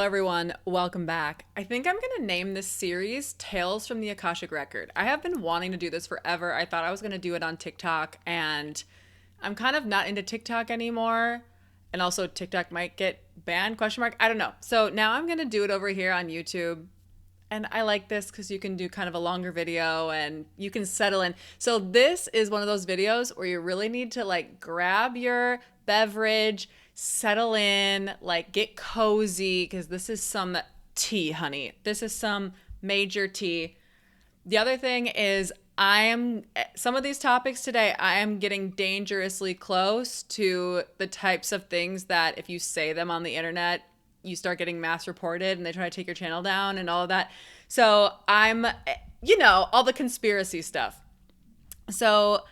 Everyone, welcome back. I think I'm going to name this series Tales from the Akashic Record. I have been wanting to do this forever. I thought I was going to do it on TikTok, and I'm kind of not into TikTok anymore. And also TikTok might get banned, question mark. I don't know. So now I'm going to do it over here on YouTube. And I like this because you can do kind of a longer video and you can settle in. So this is one of those videos where you really need to like grab your beverage, settle in, like get cozy, because this is some tea, honey. This is some major tea. The other thing is some of these topics today, I am getting dangerously close to the types of things that if you say them on the internet, you start getting mass reported and they try to take your channel down and all of that. So all the conspiracy stuff. So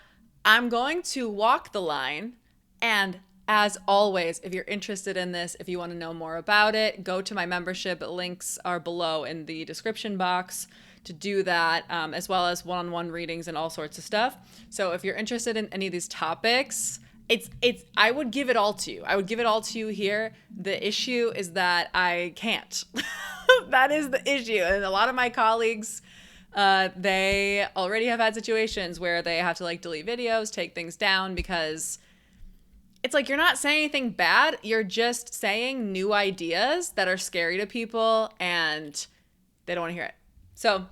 I'm going to walk the line. And as always, if you're interested in this, if you want to know more about it, go to my membership. Links are below in the description box to do that, as well as one-on-one readings and all sorts of stuff. So if you're interested in any of these topics, I would give it all to you. I would give it all to you here. The issue is that I can't. That is the issue. And a lot of my colleagues, they already have had situations where they have to like delete videos, take things down, because it's like you're not saying anything bad. You're just saying new ideas that are scary to people and they don't want to hear it. So,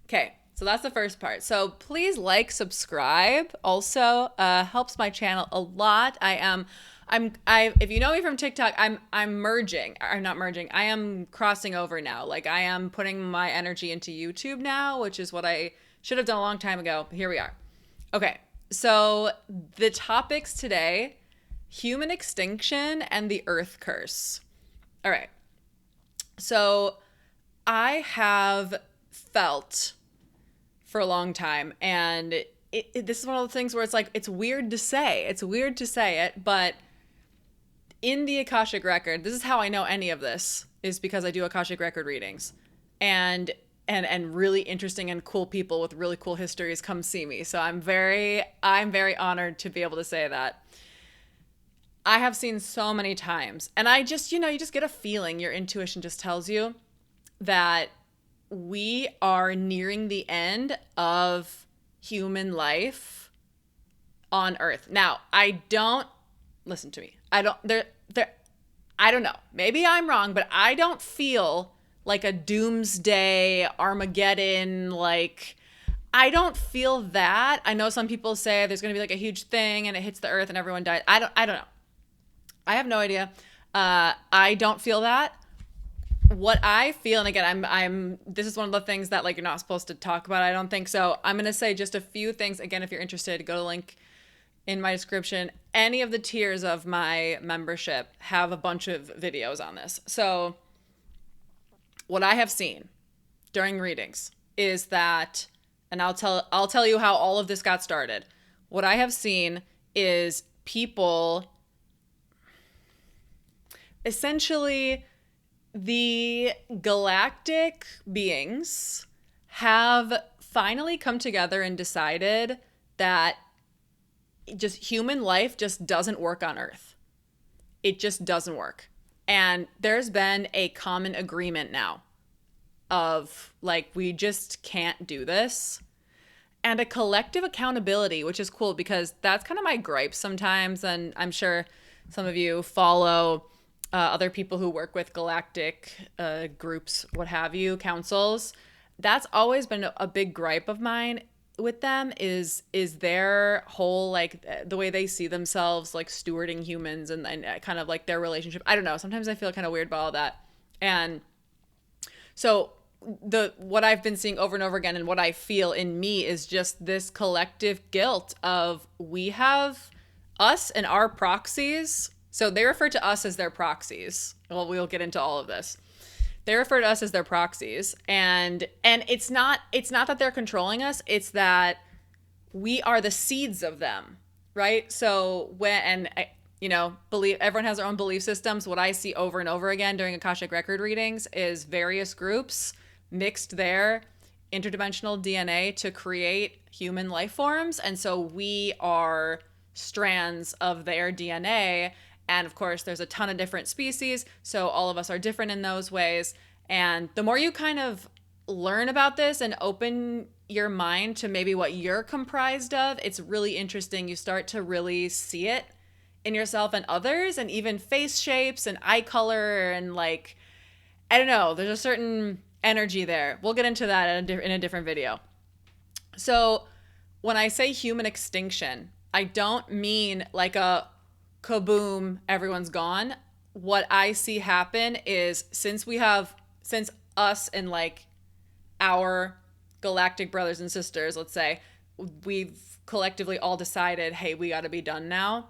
okay. So that's the first part. So please like, subscribe. Also, helps my channel a lot. If you know me from TikTok, I'm merging. I'm not merging. I am crossing over now. Like I am putting my energy into YouTube now, which is what I should have done a long time ago. But here we are. Okay. So the topics today: human extinction and the Earth curse. All right. So I have felt for a long time, and this is one of the things where it's like it's weird to say it, but in the Akashic Record, this is how I know any of this, is because I do Akashic Record readings, and really interesting and cool people with really cool histories come see me. So I'm very honored to be able to say that. I have seen so many times, and I just, you just get a feeling, your intuition just tells you that we are nearing the end of human life on Earth. Now, listen to me. I don't know. Maybe I'm wrong, but I don't feel like a doomsday Armageddon, like I don't feel that. I know some people say there's going to be like a huge thing and it hits the Earth and everyone dies. I don't know. I have no idea. I don't feel that. What I feel, and again, this is one of the things that like you're not supposed to talk about, I don't think. So I'm going to say just a few things. Again, if you're interested, go to the link in my description. Any of the tiers of my membership have a bunch of videos on this. So what I have seen during readings is that, and I'll tell you how all of this got started. What I have seen is people essentially, the galactic beings have finally come together and decided that just human life just doesn't work on Earth. It just doesn't work. And there's been a common agreement now of like, we just can't do this. And a collective accountability, which is cool because that's kind of my gripe sometimes. And I'm sure some of you follow other people who work with galactic groups, what have you, councils. That's always been a big gripe of mine with them is their whole, like, the way they see themselves, like, stewarding humans and kind of, like, their relationship. I don't know. Sometimes I feel kind of weird about all that. And so what I've been seeing over and over again and what I feel in me is just this collective guilt of we have us and our proxies. So they refer to us as their proxies. Well, we'll get into all of this. They refer to us as their proxies, and it's not that they're controlling us. It's that we are the seeds of them, right? So believe everyone has their own belief systems. What I see over and over again during Akashic Record readings is various groups mixed their interdimensional DNA to create human life forms, and so we are strands of their DNA. And of course, there's a ton of different species, so all of us are different in those ways. And the more you kind of learn about this and open your mind to maybe what you're comprised of, it's really interesting. You start to really see it in yourself and others, and even face shapes and eye color, and like, I don't know, there's a certain energy there. We'll get into that in a different video. So when I say human extinction, I don't mean like a kaboom, everyone's gone. What I see happen is since us and like our galactic brothers and sisters, let's say, we've collectively all decided, hey, we got to be done now,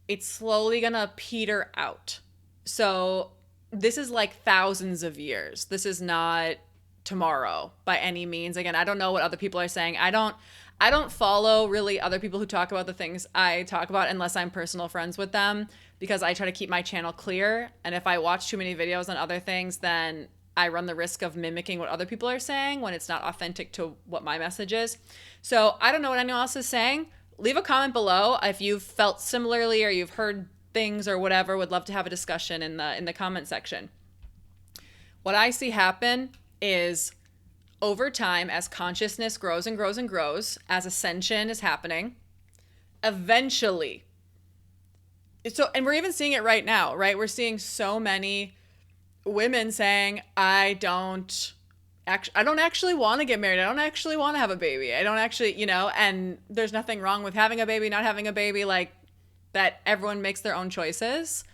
it's slowly going to peter out. So this is like thousands of years. This is not tomorrow by any means. Again, I don't know what other people are saying. I don't follow really other people who talk about the things I talk about unless I'm personal friends with them, because I try to keep my channel clear. And if I watch too many videos on other things, then I run the risk of mimicking what other people are saying when it's not authentic to what my message is. So I don't know what anyone else is saying. Leave a comment below if you've felt similarly or you've heard things or whatever. Would love to have a discussion in the comment section. What I see happen is over time, as consciousness grows and grows and grows, as ascension is happening, eventually, and we're even seeing it right now, right? We're seeing so many women saying, I don't actually want to get married. I don't actually want to have a baby. I don't actually, and there's nothing wrong with having a baby, not having a baby, like that. Everyone makes their own choices.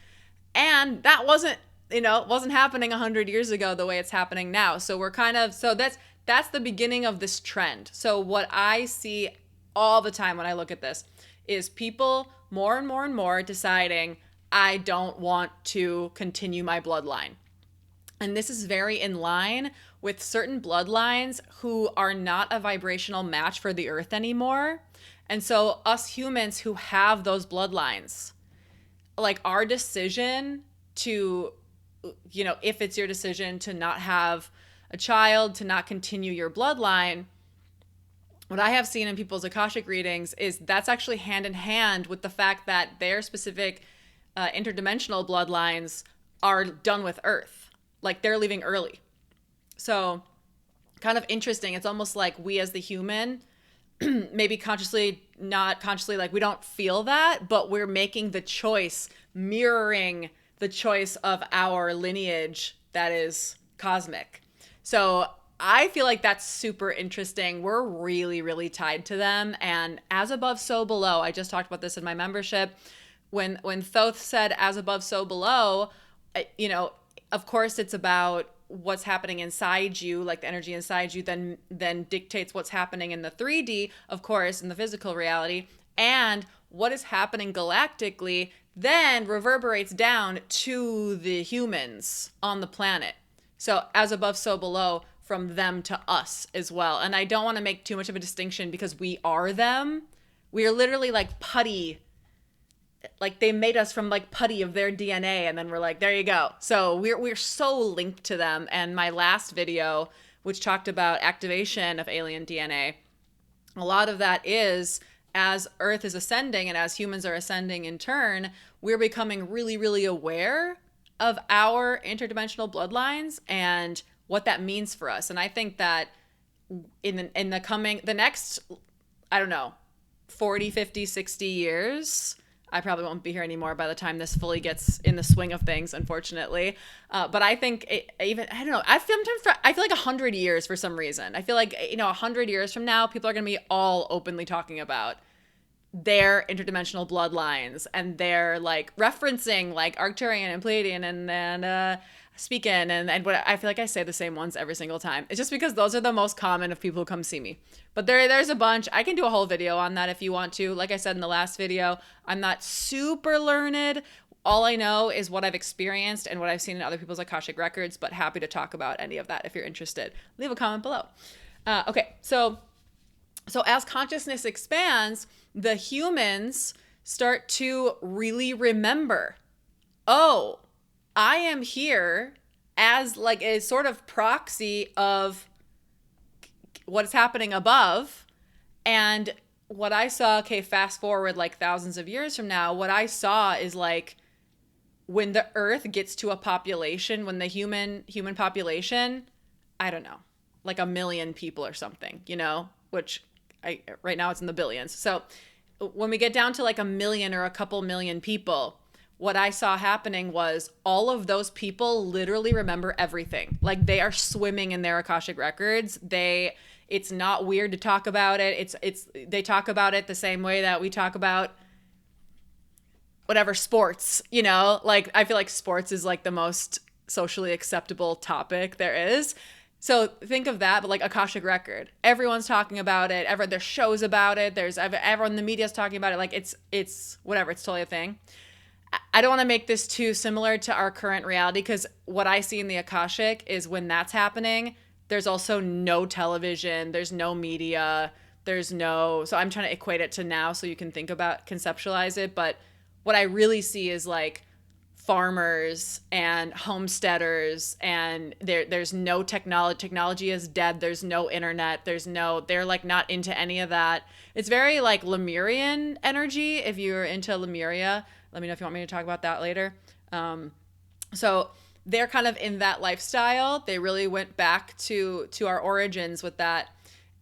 And that wasn't happening 100 years ago the way it's happening now. So that's the beginning of this trend. So what I see all the time when I look at this is people more and more and more deciding, I don't want to continue my bloodline. And this is very in line with certain bloodlines who are not a vibrational match for the earth anymore. And so us humans who have those bloodlines, like our decision to, if it's your decision to not have a child, to not continue your bloodline, what I have seen in people's Akashic readings is that's actually hand in hand with the fact that their specific interdimensional bloodlines are done with Earth. Like they're leaving early. So kind of interesting. It's almost like we as the human, maybe consciously, not consciously, like we don't feel that, but we're making the choice, mirroring the choice of our lineage that is cosmic. So I feel like that's super interesting. We're really, really tied to them. And as above, so below. I just talked about this in my membership. When Thoth said as above, so below, of course it's about what's happening inside you, like the energy inside you then dictates what's happening in the 3D, of course, in the physical reality. And what is happening galactically then reverberates down to the humans on the planet. So as above, so below, from them to us as well. And I don't want to make too much of a distinction because we are them. We are literally like putty. Like they made us from like putty of their DNA, and then we're like, there you go. So we're so linked to them. And my last video, which talked about activation of alien DNA, a lot of that is as Earth is ascending and as humans are ascending in turn, we're becoming really, really aware of our interdimensional bloodlines and what that means for us. And I think that in the next, I don't know, 40, 50, 60 years, I probably won't be here anymore by the time this fully gets in the swing of things, unfortunately. But I think I don't know, I feel like 100 years for some reason. I feel like, 100 years from now, people are going to be all openly talking about their interdimensional bloodlines, and they're like referencing like Arcturian and Pleiadian and Speakin and what I feel like I say the same ones every single time. It's just because those are the most common of people who come see me. But there's a bunch. I can do a whole video on that if you want to. Like I said in the last video, I'm not super learned. All I know is what I've experienced and what I've seen in other people's Akashic records, but happy to talk about any of that if you're interested. Leave a comment below. Okay, so as consciousness expands, the humans start to really remember, oh, I am here as like a sort of proxy of what's happening above. And what I saw, okay, fast forward like thousands of years from now, what I saw is like when the earth gets to a population, when the human population, I don't know, like 1 million people or something, which right now it's in the billions. So when we get down to like 1 million or a couple million people, what I saw happening was all of those people literally remember everything. Like they are swimming in their Akashic records. It's not weird to talk about it. They talk about it the same way that we talk about whatever sports, like I feel like sports is like the most socially acceptable topic there is. So think of that, but like Akashic record, everyone's talking about it. There's shows about it. There's everyone in the media's talking about it. Like it's whatever. It's totally a thing. I don't want to make this too similar to our current reality, because what I see in the Akashic is when that's happening, there's also no television, there's no media, so I'm trying to equate it to now so you can conceptualize it. But what I really see is like farmers and homesteaders, and there's no technology is dead. There's no internet. They're like not into any of that. It's very like Lemurian energy. If you're into Lemuria, let me know if you want me to talk about that later. So they're kind of in that lifestyle. They really went back to our origins with that.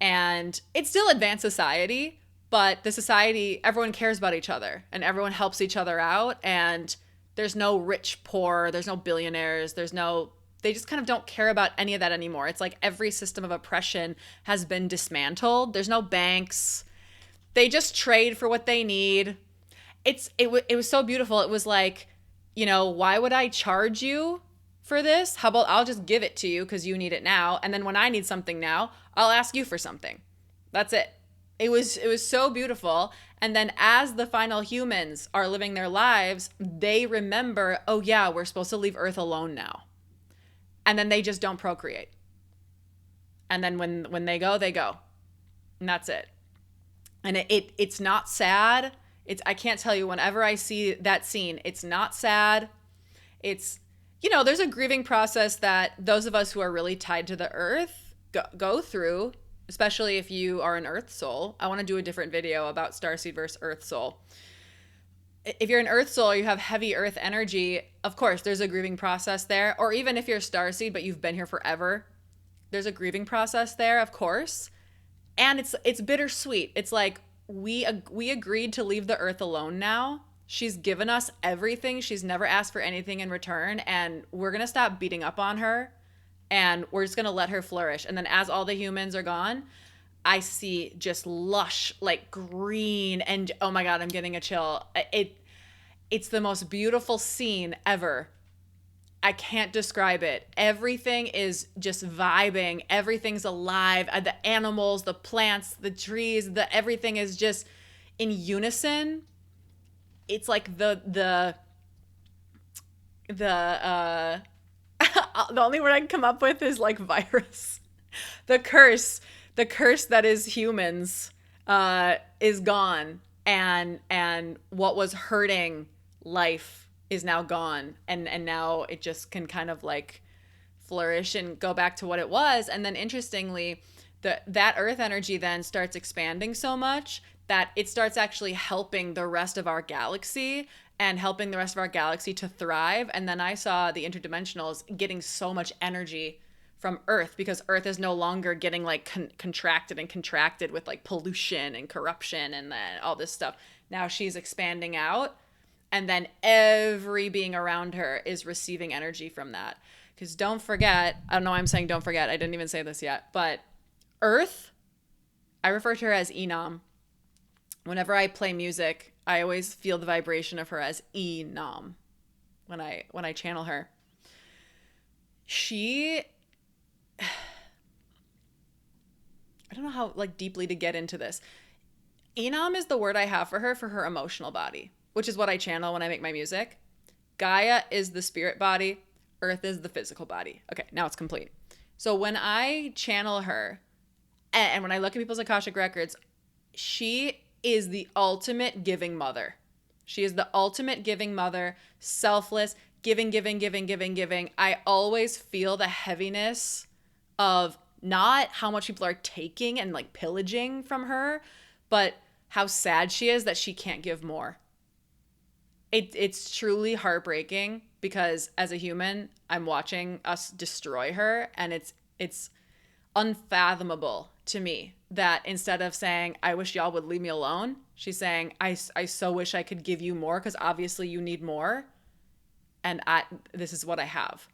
And it's still advanced society, but the society, everyone cares about each other and everyone helps each other out. And there's no rich, poor, there's no billionaires, they just kind of don't care about any of that anymore. It's like every system of oppression has been dismantled. There's no banks. They just trade for what they need. It was so beautiful. It was like, why would I charge you for this? How about I'll just give it to you because you need it now. And then when I need something now, I'll ask you for something. That's it. It was so beautiful. And then as the final humans are living their lives, they remember, oh yeah, we're supposed to leave Earth alone now. And then they just don't procreate. And then when they go, they go. And that's it. And it's not sad. I can't tell you, whenever I see that scene, it's not sad. It's, there's a grieving process that those of us who are really tied to the earth go through, especially if you are an earth soul. I want to do a different video about starseed versus earth soul. If you're an earth soul, you have heavy earth energy, of course, there's a grieving process there. Or even if you're a starseed, but you've been here forever, there's a grieving process there, of course. And it's bittersweet. It's like, we agreed to leave the earth alone now. She's given us everything. She's never asked for anything in return. And we're going to stop beating up on her. And we're just going to let her flourish. And then as all the humans are gone, I see just lush, like green. And oh my God, I'm getting a chill. It's the most beautiful scene ever. I can't describe it. Everything is just vibing. Everything's alive. The animals, the plants, the trees, everything is just in unison. It's like the only word I can come up with is like virus. The curse that is humans is gone, and what was hurting life is now gone, and now it just can kind of like flourish and go back to what it was. And then interestingly, that earth energy then starts expanding so much that it starts actually helping the rest of our galaxy and helping the rest of our galaxy to thrive. And then I saw the interdimensionals getting so much energy from Earth, because Earth is no longer getting like contracted with like pollution and corruption and then all this stuff. Now she's expanding out. And then every being around her is receiving energy from that. Because don't forget, I don't know why I'm saying don't forget. I didn't even say this yet. But Earth, I refer to her as Enam. Whenever I play music, I always feel the vibration of her as Enam when I channel her. I don't know how like deeply to get into this. Enam is the word I have for her emotional body, which is what I channel when I make my music. Gaia is the spirit body. Earth is the physical body. Okay, now it's complete. So when I channel her, and when I look at people's Akashic records, she is the ultimate giving mother. She is the ultimate giving mother, selfless, giving. I always feel the heaviness of not how much people are taking and like pillaging from her, but how sad she is that she can't give more. It's truly heartbreaking because as a human, I'm watching us destroy her, and it's unfathomable to me that instead of saying, I wish y'all would leave me alone, she's saying, I so wish I could give you more because obviously you need more. And this is what I have.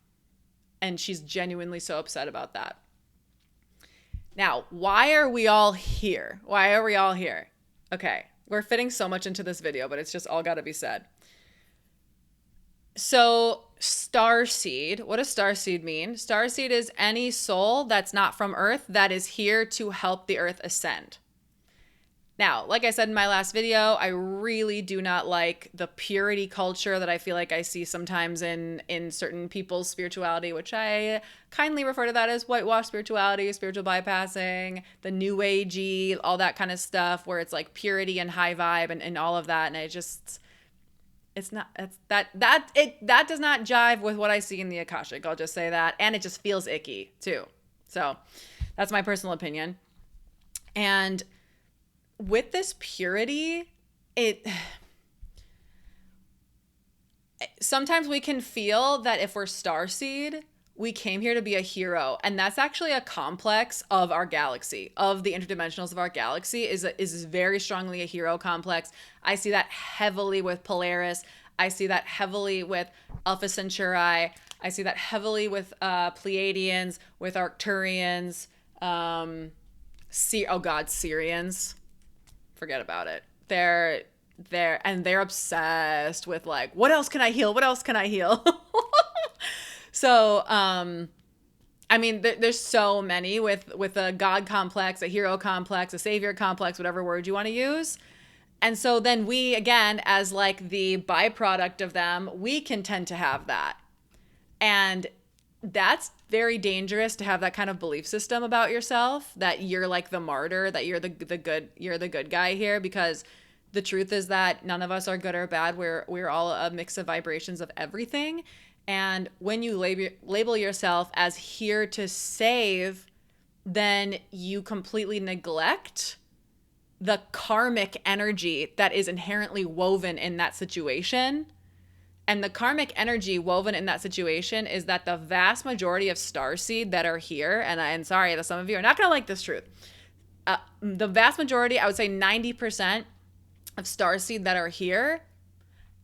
And she's genuinely so upset about that. Now, why are we all here? Why are we all here? Okay, we're fitting so much into this video, but it's just all got to be said. So, starseed, what does starseed mean? Starseed is any soul that's not from Earth that is here to help the Earth ascend. Now, like I said in my last video, I really do not like the purity culture that I feel like I see sometimes in certain people's spirituality, which I kindly refer to that as whitewash spirituality, spiritual bypassing, the new agey, all that kind of stuff where it's like purity and high vibe and all of that. And it's not, that does not jive with what I see in the Akashic. I'll just say that. And it just feels icky too. So that's my personal opinion. And with this purity, sometimes we can feel that if we're starseed, we came here to be a hero. And that's actually a complex of our galaxy, of the interdimensionals of our galaxy is very strongly a hero complex. I see that heavily with Polaris. I see that heavily with Alpha Centauri. I see that heavily with Pleiadians, with Arcturians, Syrians. Forget about it. They're obsessed with like, what else can I heal? What else can I heal? So, I mean, there's so many with a God complex, a hero complex, a savior complex, whatever word you want to use. And so then we, again, as like the byproduct of them, we can tend to have that. And that's very dangerous to have that kind of belief system about yourself, that you're like the martyr, that you're the good guy here, because the truth is that none of us are good or bad. We're all a mix of vibrations of everything. And when you label yourself as here to save, then you completely neglect the karmic energy that is inherently woven in that situation. And the karmic energy woven in that situation is that the vast majority of starseed that are here, and sorry that some of you are not going to like this truth, the vast majority, I would say 90% of starseed that are here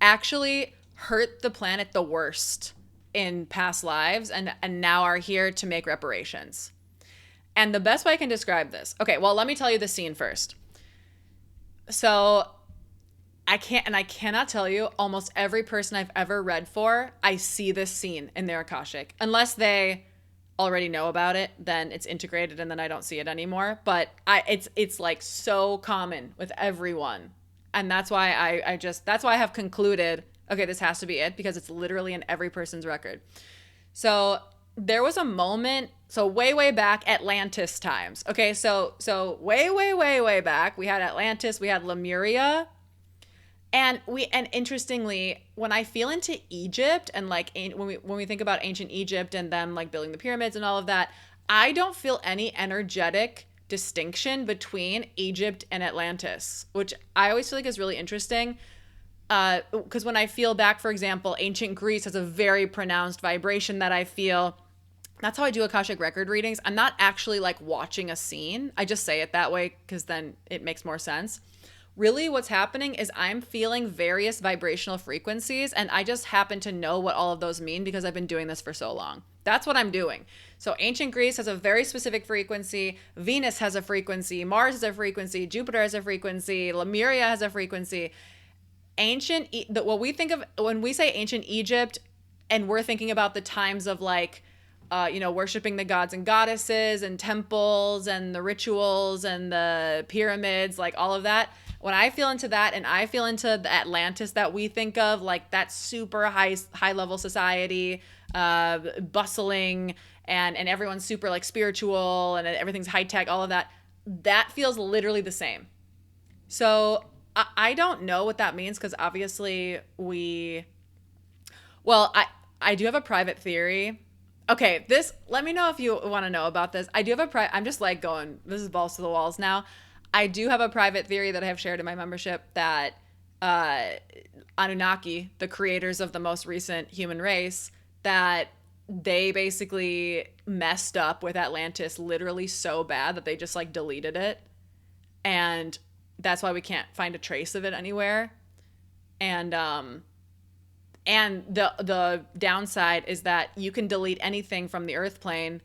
actually hurt the planet the worst in past lives and now are here to make reparations. And the best way I can describe this, okay, well, let me tell you the scene first. So I cannot tell you, almost every person I've ever read for, I see this scene in their Akashic. Unless they already know about it, then it's integrated and then I don't see it anymore. But it's like so common with everyone. And that's why that's why I have concluded, okay, this has to be it, because it's literally in every person's record. So there was a moment, so way back, Atlantis times. Okay, so way back, we had Atlantis, we had Lemuria. And interestingly, when I feel into Egypt and like when we think about ancient Egypt and them like building the pyramids and all of that, I don't feel any energetic distinction between Egypt and Atlantis, which I always feel like is really interesting. Because when I feel back, for example, ancient Greece has a very pronounced vibration that I feel. That's how I do Akashic record readings. I'm not actually like watching a scene. I just say it that way because then it makes more sense. Really what's happening is I'm feeling various vibrational frequencies, and I just happen to know what all of those mean because I've been doing this for so long. That's what I'm doing. So ancient Greece has a very specific frequency. Venus has a frequency. Mars has a frequency. Jupiter has a frequency. Lemuria has a frequency. What we think of when we say ancient Egypt, and we're thinking about the times of like, worshiping the gods and goddesses and temples and the rituals and the pyramids, like all of that. When I feel into that and I feel into the Atlantis that we think of, like that super high level society, bustling and everyone's super like spiritual and everything's high tech, all of that, that feels literally the same. So I don't know what that means because obviously I do have a private theory. Okay, let me know if you want to know about this. I do have I'm just like going, this is balls to the walls now. I do have a private theory that I have shared in my membership that uh, Anunnaki, the creators of the most recent human race, that they basically messed up with Atlantis literally so bad that they just like deleted it. And that's why we can't find a trace of it anywhere. And the downside is that you can delete anything from the earth plane,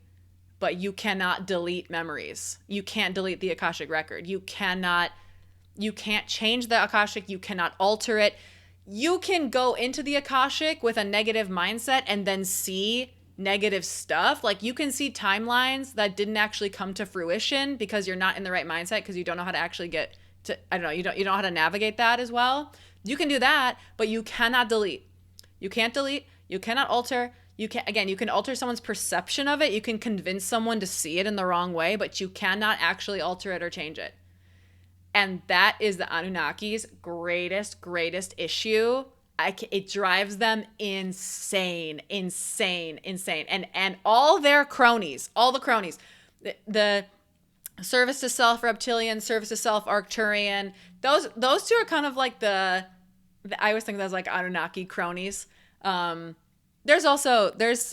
but you cannot delete memories. You can't delete the Akashic record. You can't change the Akashic. You cannot alter it. You can go into the Akashic with a negative mindset and then see negative stuff. Like you can see timelines that didn't actually come to fruition because you're not in the right mindset, because you don't know how to actually get to, I don't know, you don't know how to navigate that as well. You can do that, but you cannot delete. You can't delete, you cannot alter. You can alter someone's perception of it. You can convince someone to see it in the wrong way, but you cannot actually alter it or change it. And that is the Anunnaki's greatest issue. It drives them insane. And all their cronies, the service to self reptilian, service to self Arcturian, those two are kind of like I always think those like Anunnaki cronies. There's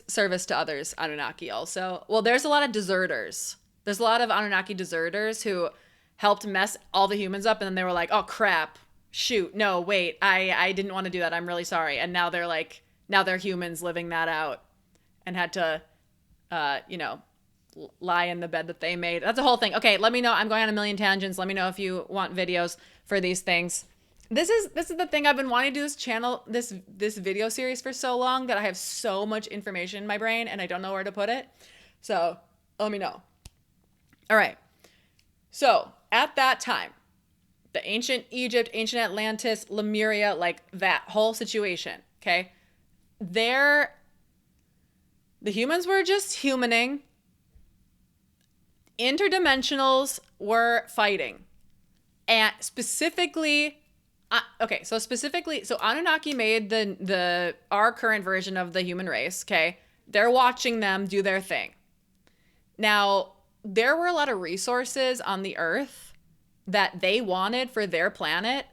service to others Anunnaki also. Well, there's a lot of deserters. There's a lot of Anunnaki deserters who helped mess all the humans up, and then they were like, oh crap, shoot, no, wait, I didn't want to do that, I'm really sorry. And now they're humans living that out and had to lie in the bed that they made. That's a whole thing. Okay, let me know. I'm going on a million tangents. Let me know if you want videos for these things. This is the thing. I've been wanting to do this channel, this video series for so long that I have so much information in my brain and I don't know where to put it. So let me know. All right. So at that time, the ancient Egypt, ancient Atlantis, Lemuria, like that whole situation, okay? The humans were just humaning. Interdimensionals were fighting. And specifically, so Anunnaki made our current version of the human race, okay? They're watching them do their thing. Now, there were a lot of resources on the earth that they wanted for their planet.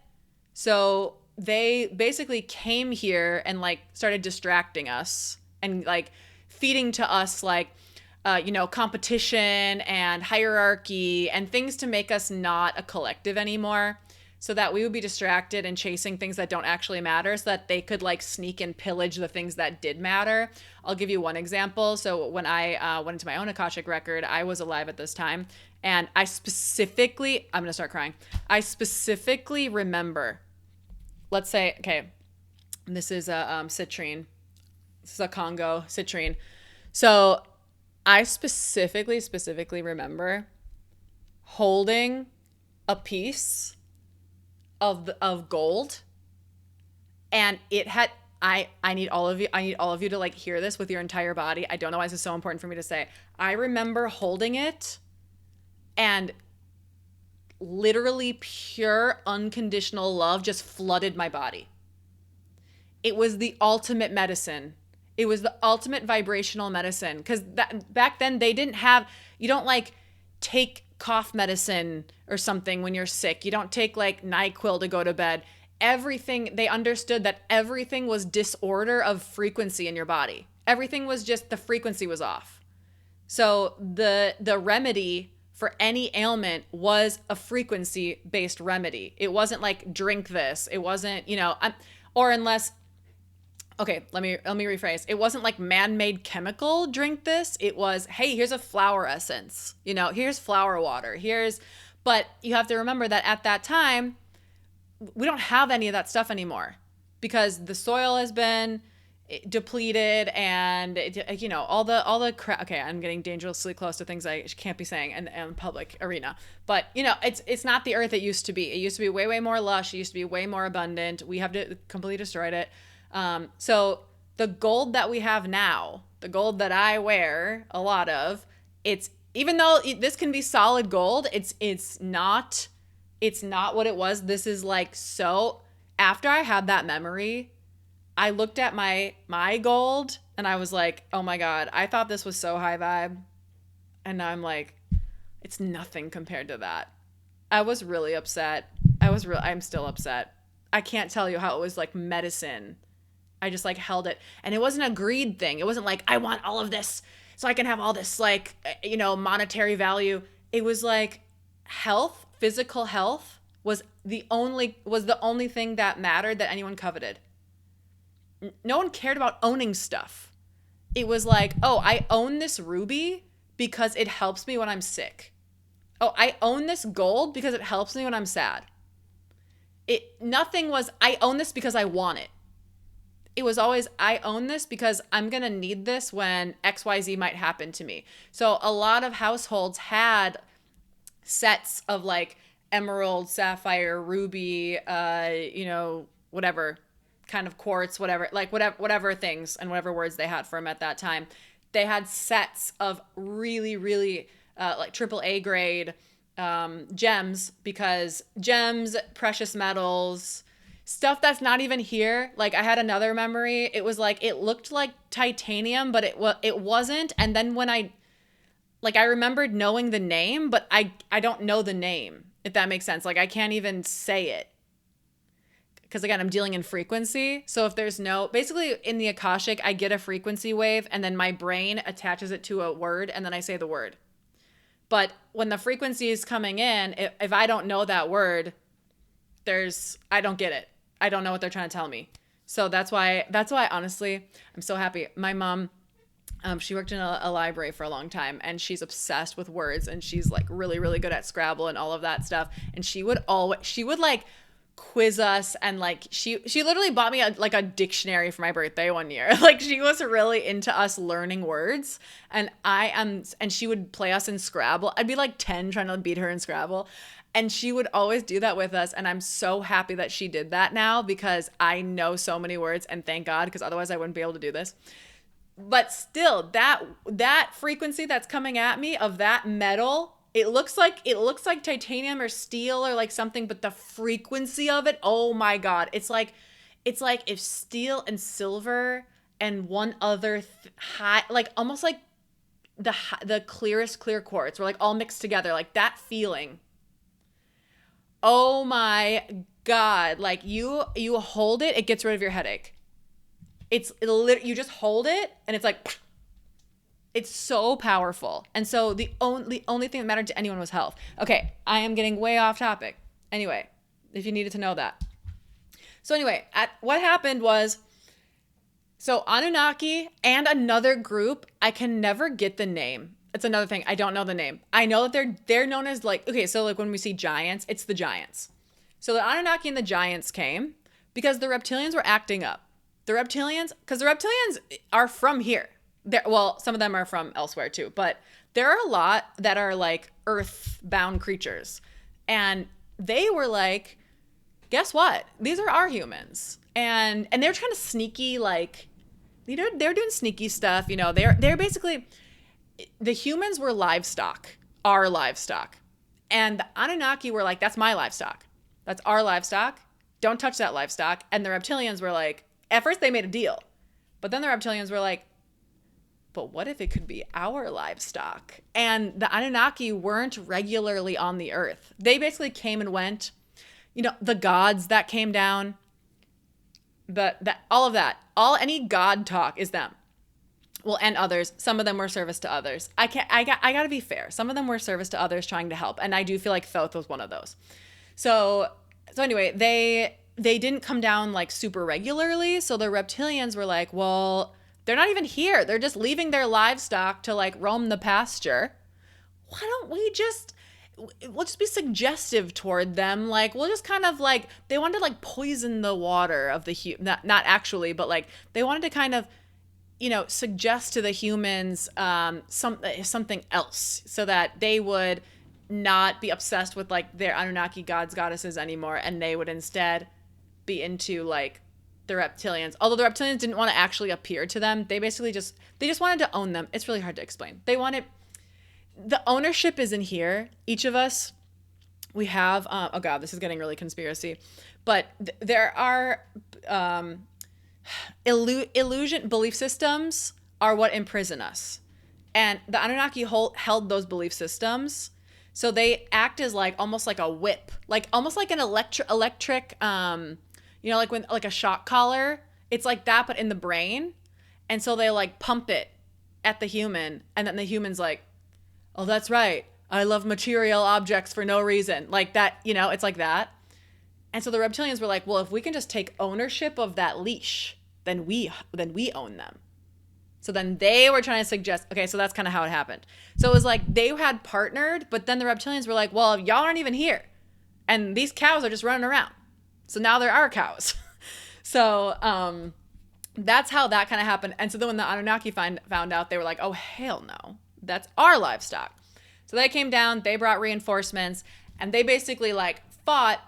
So they basically came here and like started distracting us and like feeding to us like, competition and hierarchy and things to make us not a collective anymore, so that we would be distracted and chasing things that don't actually matter, so that they could like sneak and pillage the things that did matter. I'll give you one example. So when I went into my own Akashic record, I was alive at this time. And I'm going to start crying. I specifically remember, let's say, okay, this is a citrine. This is a Congo citrine. So I specifically remember holding a piece of gold, and it had, I need all of you to like hear this with your entire body. I don't know why this is so important for me to say. I remember holding it, and literally pure unconditional love just flooded my body. It was the ultimate medicine. It was the ultimate vibrational medicine, because back then they didn't have, you don't like take cough medicine or something when you're sick. You don't take like NyQuil to go to bed. Everything, they understood that everything was disorder of frequency in your body. Everything was just, the frequency was off. So the remedy for any ailment was a frequency-based remedy. It wasn't like drink this. It wasn't, or unless, okay, let me rephrase. It wasn't like man-made chemical drink this. It was, hey, here's a flower essence. Here's flower water. But you have to remember that at that time, we don't have any of that stuff anymore, because the soil has been depleted and all the crap. Okay, I'm getting dangerously close to things I can't be saying in public arena, but it's not the earth it used to be. It used to be way more lush. It used to be way more abundant. We have completely destroyed it. So the gold that we have now, the gold that I wear a lot of, even though this can be solid gold, it's not what it was. This is like, so after I had that memory, I looked at my gold and I was like, oh my God, I thought this was so high vibe. And now I'm like, it's nothing compared to that. I was really upset. I'm still upset. I can't tell you how it was like medicine. I just like held it. And it wasn't a greed thing. It wasn't like, I want all of this so I can have all this like, monetary value. It was like health, physical health was the only thing that mattered that anyone coveted. No one cared about owning stuff. It was like, oh, I own this ruby because it helps me when I'm sick. Oh, I own this gold because it helps me when I'm sad. Nothing was, I own this because I want it. It was always, I own this because I'm going to need this when XYZ might happen to me. So a lot of households had sets of like emerald, sapphire, ruby, whatever kind of quartz, whatever things and whatever words they had for them at that time. They had sets of really, really like AAA grade gems, because gems, precious metals, stuff that's not even here. Like I had another memory. It was like, it looked like titanium, but it wasn't. And then when I remembered knowing the name, but I don't know the name, if that makes sense. Like I can't even say it. Because again, I'm dealing in frequency. So if there's basically in the Akashic, I get a frequency wave and then my brain attaches it to a word and then I say the word. But when the frequency is coming in, if I don't know that word, I don't get it. I don't know what they're trying to tell me. So that's why honestly, I'm so happy. My mom, she worked in a library for a long time and she's obsessed with words and she's like really, really good at Scrabble and all of that stuff. And she would like quiz us, and like she literally bought me a dictionary for my birthday one year. Like she was really into us learning words, and she would play us in Scrabble. I'd be like 10 trying to beat her in Scrabble, and she would always do that with us. And I'm so happy that she did that now, because I know so many words, and thank God, because otherwise I wouldn't be able to do this. But still, that frequency that's coming at me of that metal, it looks like titanium or steel or like something, but the frequency of it, oh my God. It's like if steel and silver and one other high, like almost like the clearest clear quartz were like all mixed together, like that feeling. Oh my God. Like you hold it, it gets rid of your headache. You just hold it and it's like, it's so powerful. And so the only thing that mattered to anyone was health. Okay, I am getting way off topic. Anyway, if you needed to know that. So anyway, what happened was, so Anunnaki and another group, I can never get the name. It's another thing. I don't know the name. I know that they're known as like, okay, so like when we see giants, it's the giants. So the Anunnaki and the giants came because the reptilians were acting up. Because the reptilians are from here. Well, some of them are from elsewhere too, but there are a lot that are like earth-bound creatures. And they were like, guess what? These are our humans. And they're kind of sneaky, like, they're doing sneaky stuff. They're basically, the humans were livestock, our livestock. And the Anunnaki were like, that's my livestock. That's our livestock. Don't touch that livestock. And the reptilians were like, at first they made a deal. But then the reptilians were like, but what if it could be our livestock? And the Anunnaki weren't regularly on the earth. They basically came and went. The gods that came down, all of that, any god talk is them. Well, and others. Some of them were service to others. I gotta be fair. Some of them were service to others trying to help. And I do feel like Thoth was one of those. So anyway, they didn't come down like super regularly. So the reptilians were like, well, they're not even here. They're just leaving their livestock to like roam the pasture. Why don't we'll just be suggestive toward them. Like, we'll just kind of like, they wanted to like poison the water of not actually, but like they wanted to kind of, suggest to the humans something else so that they would not be obsessed with like their Anunnaki gods, goddesses anymore. And they would instead be into like the reptilians. Although the reptilians didn't want to actually appear to them. They basically just wanted to own them. It's really hard to explain. The ownership is in here. Each of us, we have, oh God, this is getting really conspiracy, but there are illusion belief systems are what imprison us. And the Anunnaki held those belief systems. So they act as like almost like a whip, like almost like an electric You know, like when like a shock collar, it's like that but in the brain. And so they like pump it at the human, and then the human's like, "Oh, that's right. I love material objects for no reason." Like that, you know, it's like that. And so the reptilians were like, "Well, if we can just take ownership of that leash, then we own them." So then they were trying to suggest, okay, so that's kind of how it happened. So it was like they had partnered, but then the reptilians were like, "Well, y'all aren't even here. And these cows are just running around. So now they're our cows." So that's how that kind of happened. And so then when the Anunnaki found out, they were like, "Oh, hell no. That's our livestock." So they came down, they brought reinforcements, and they basically like fought,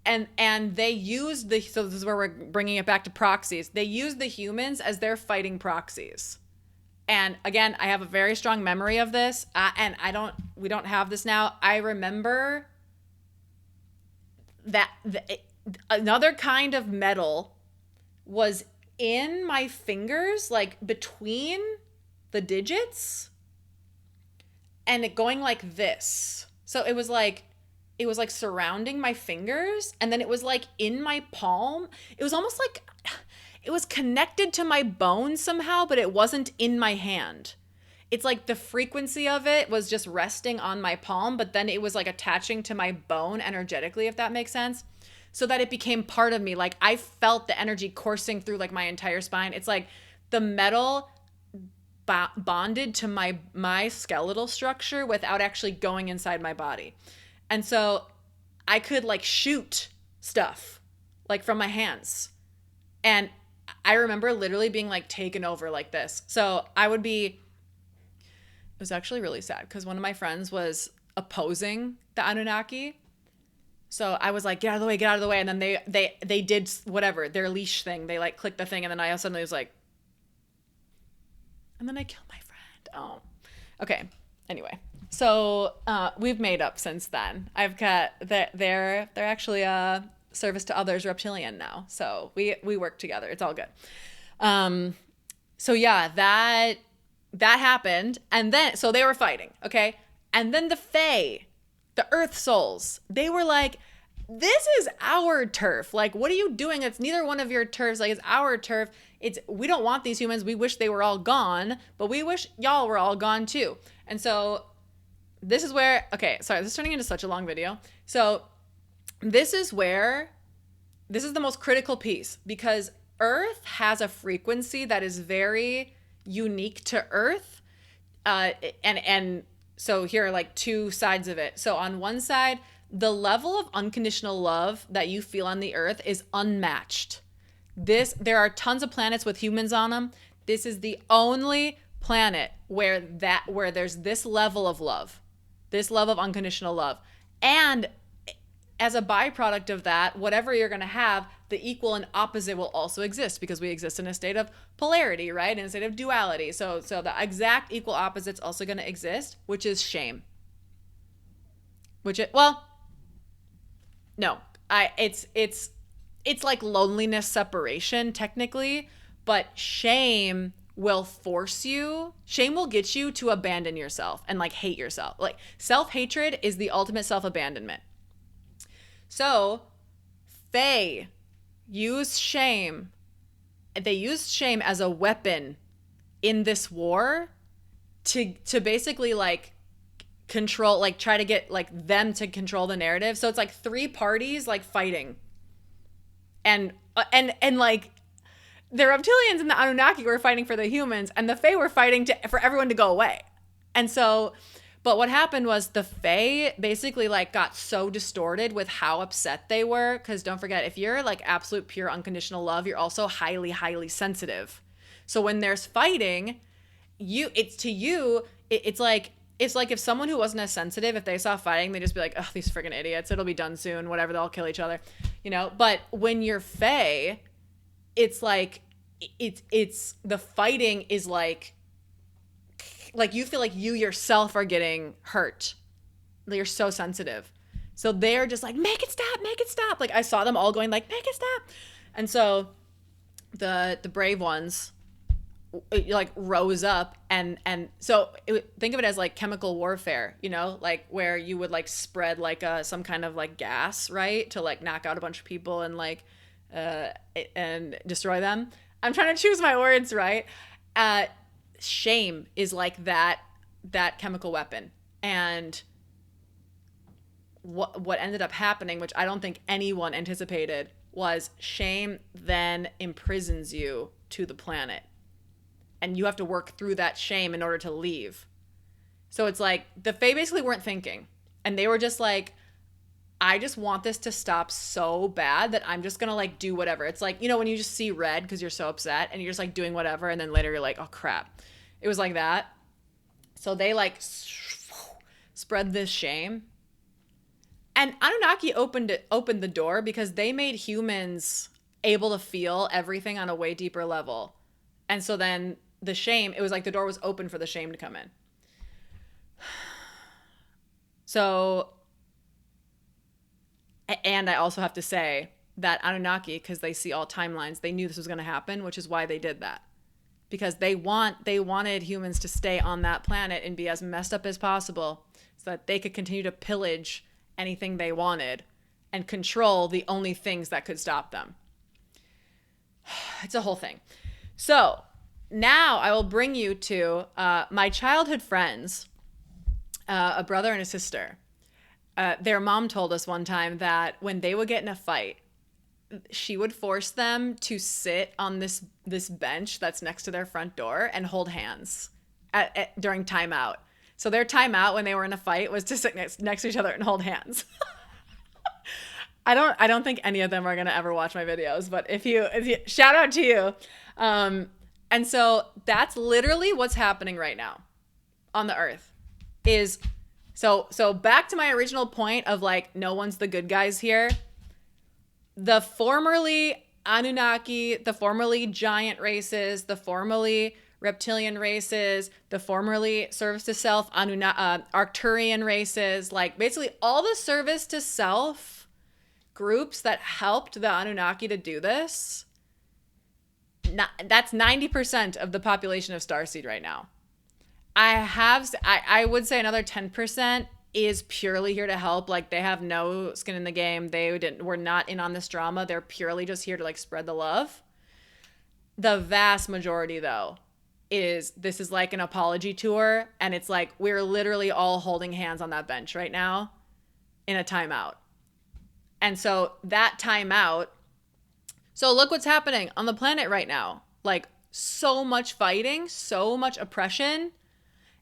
and they used so this is where we're bringing it back to proxies. They used the humans as their fighting proxies. And again, I have a very strong memory of this, and we don't have this now. I remember that another kind of metal was in my fingers, like between the digits, and it going like this. So it was like surrounding my fingers, and then it was like in my palm. It was almost like it was connected to my bone somehow, but it wasn't in my hand. It's like the frequency of it was just resting on my palm, but then it was like attaching to my bone energetically, if that makes sense. So that it became part of me. Like I felt the energy coursing through like my entire spine. It's like the metal bonded to my skeletal structure without actually going inside my body. And so I could like shoot stuff like from my hands. And I remember literally being like taken over like this. So it was actually really sad because one of my friends was opposing the Anunnaki. So I was like, get out of the way, get out of the way. And then they did whatever, their leash thing. They like clicked the thing, and then I suddenly was like, and then I killed my friend. Oh, okay. Anyway, so we've made up since then. I've got they're actually a service to others reptilian now. So we work together. It's all good. So yeah, that happened, and then so they were fighting, okay? And then the Fae, the Earth Souls, they were like, "This is our turf. Like, what are you doing? It's neither one of your turfs. Like, it's our turf. We don't want these humans. We wish they were all gone, but we wish y'all were all gone too." And so this is where, okay, sorry, this is turning into such a long video. So this is the most critical piece, because Earth has a frequency that is very unique to Earth. And so here are like two sides of it. So on one side, the level of unconditional love that you feel on the Earth is unmatched. There are tons of planets with humans on them. This is the only planet where there's this level of love, this love of unconditional love. And as a byproduct of that, whatever you're going to have, the equal and opposite will also exist, because we exist in a state of polarity, right? In a state of duality. So the exact equal opposite's also going to exist, which is shame. It's like loneliness separation technically, but shame will get you to abandon yourself and like hate yourself. Like self-hatred is the ultimate self-abandonment. So Fae use shame. They used shame as a weapon in this war to basically like control, like try to get like them to control the narrative. So it's like three parties like fighting. And like the reptilians and the Anunnaki were fighting for the humans, and the Fae were fighting for everyone to go away. And so, but what happened was the Fae basically like got so distorted with how upset they were. Because don't forget, if you're like absolute pure unconditional love, you're also highly, highly sensitive. So when there's fighting, it's like if someone who wasn't as sensitive, if they saw fighting, they'd just be like, "Oh, these freaking idiots. It'll be done soon. Whatever. They'll kill each other." You know? But when you're Fae, it's like, it's the fighting is like you feel like you yourself are getting hurt. You're so sensitive. So they're just like, make it stop. Like I saw them all going like, make it stop. And so the brave ones like rose up and so think of it as like chemical warfare, you know, like where you would like spread like some kind of like gas, right, to like knock out a bunch of people and like uh, and destroy them. I'm trying to choose my words right. Uh, Shame is like that chemical weapon, and what ended up happening, which I don't think anyone anticipated, was shame then imprisons you to the planet, and you have to work through that shame in order to leave. So it's like the Fae basically weren't thinking, and they were just like, I just want this to stop so bad that I'm just gonna like do whatever. It's like, when you just see red because you're so upset and you're just like doing whatever, and then later you're like, oh crap. It was like that. So they like spread this shame. And Anunnaki opened the door because they made humans able to feel everything on a way deeper level. And so then the shame, it was like the door was open for the shame to come in. So, and I also have to say that Anunnaki, because they see all timelines, they knew this was going to happen, which is why they did that. Because they wanted humans to stay on that planet and be as messed up as possible so that they could continue to pillage anything they wanted and control the only things that could stop them. It's a whole thing. So now I will bring you to my childhood friends, a brother and a sister. Their mom told us one time that when they would get in a fight, she would force them to sit on this bench that's next to their front door and hold hands during timeout. So their timeout when they were in a fight was to sit next to each other and hold hands. I don't think any of them are gonna ever watch my videos, but if you shout out to you. And so that's literally what's happening right now on the earth. So back to my original point of like, no one's the good guys here. The formerly Anunnaki, the formerly giant races, the formerly reptilian races, the formerly service to self Arcturian races, like basically all the service to self groups that helped the Anunnaki to do this. That's 90% of the population of Starseed right now. I would say another 10% is purely here to help. Like they have no skin in the game. We're not in on this drama. They're purely just here to like spread the love. The vast majority though this is like an apology tour, and it's like we're literally all holding hands on that bench right now in a timeout. And so that timeout, so look what's happening on the planet right now. Like so much fighting, so much oppression,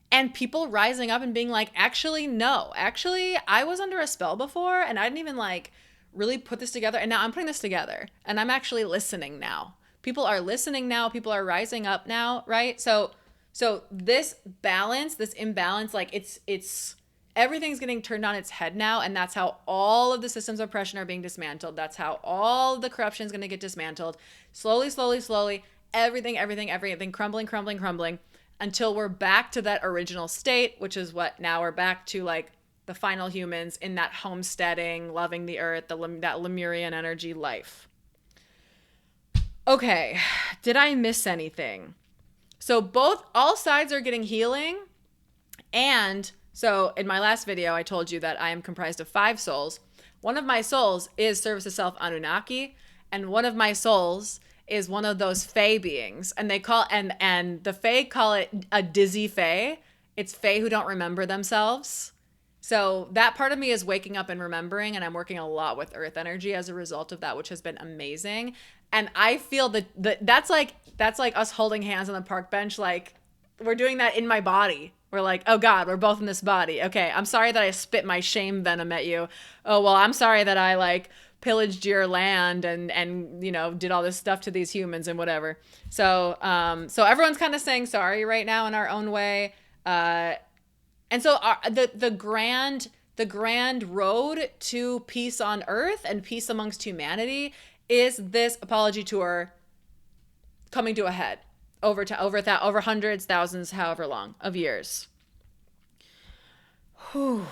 and people rising up and being like, actually, no. Actually, I was under a spell before and I didn't even like really put this together. And now I'm putting this together and I'm actually listening now. People are listening now. People are rising up now, right? So this balance, this imbalance, like it's everything's getting turned on its head now. And that's how all of the systems of oppression are being dismantled. That's how all of the corruption is going to get dismantled. Slowly, slowly, slowly, everything crumbling until we're back to that original state, which is what now we're back to, like the final humans in that homesteading, loving the earth, that Lemurian energy life. Okay, did I miss anything? So all sides are getting healing. And so in my last video, I told you that I am comprised of 5 souls. One of my souls is service to self Anunnaki, and one of my souls is one of those Fae beings, and they call and the Fae call it a dizzy Fae. It's Fae who don't remember themselves. So that part of me is waking up and remembering, and I'm working a lot with earth energy as a result of that, which has been amazing. And I feel that's like us holding hands on the park bench, like we're doing that in my body. We're like, oh God, we're both in this body. Okay, I'm sorry that I spit my shame venom at you. Oh well, I'm sorry that I like pillaged your land and did all this stuff to these humans and whatever. So everyone's kind of saying sorry right now in our own way. And so the grand road to peace on earth and peace amongst humanity is this apology tour coming to a head over hundreds, thousands, however long of years. Whew.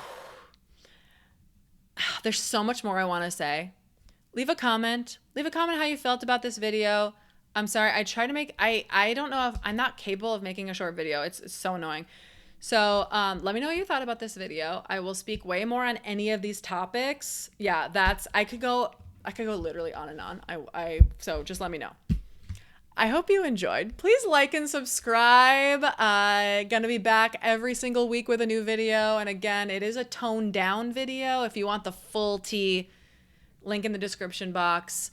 There's so much more I want to say. Leave a comment how you felt about this video. I'm sorry. I try to I don't know if I'm not capable of making a short video. It's so annoying. So let me know what you thought about this video. I will speak way more on any of these topics. Yeah, I could go I could go literally on and on. So just let me know. I hope you enjoyed. Please like and subscribe. Gonna be back every single week with a new video. And again, it is a toned down video. If you want the full tea, link in the description box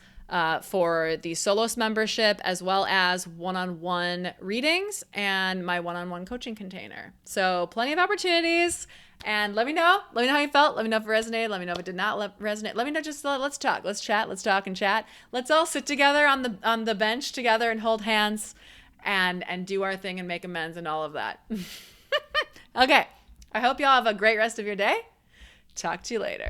for the Solos membership, as well as one-on-one readings and my one-on-one coaching container. So plenty of opportunities. And let me know how you felt. Let me know if it resonated. Let me know if it did not resonate. Let me know. Just let's talk. Let's chat. Let's talk and chat. Let's all sit together on the bench together and hold hands and do our thing and make amends and all of that. Okay. I hope y'all have a great rest of your day. Talk to you later.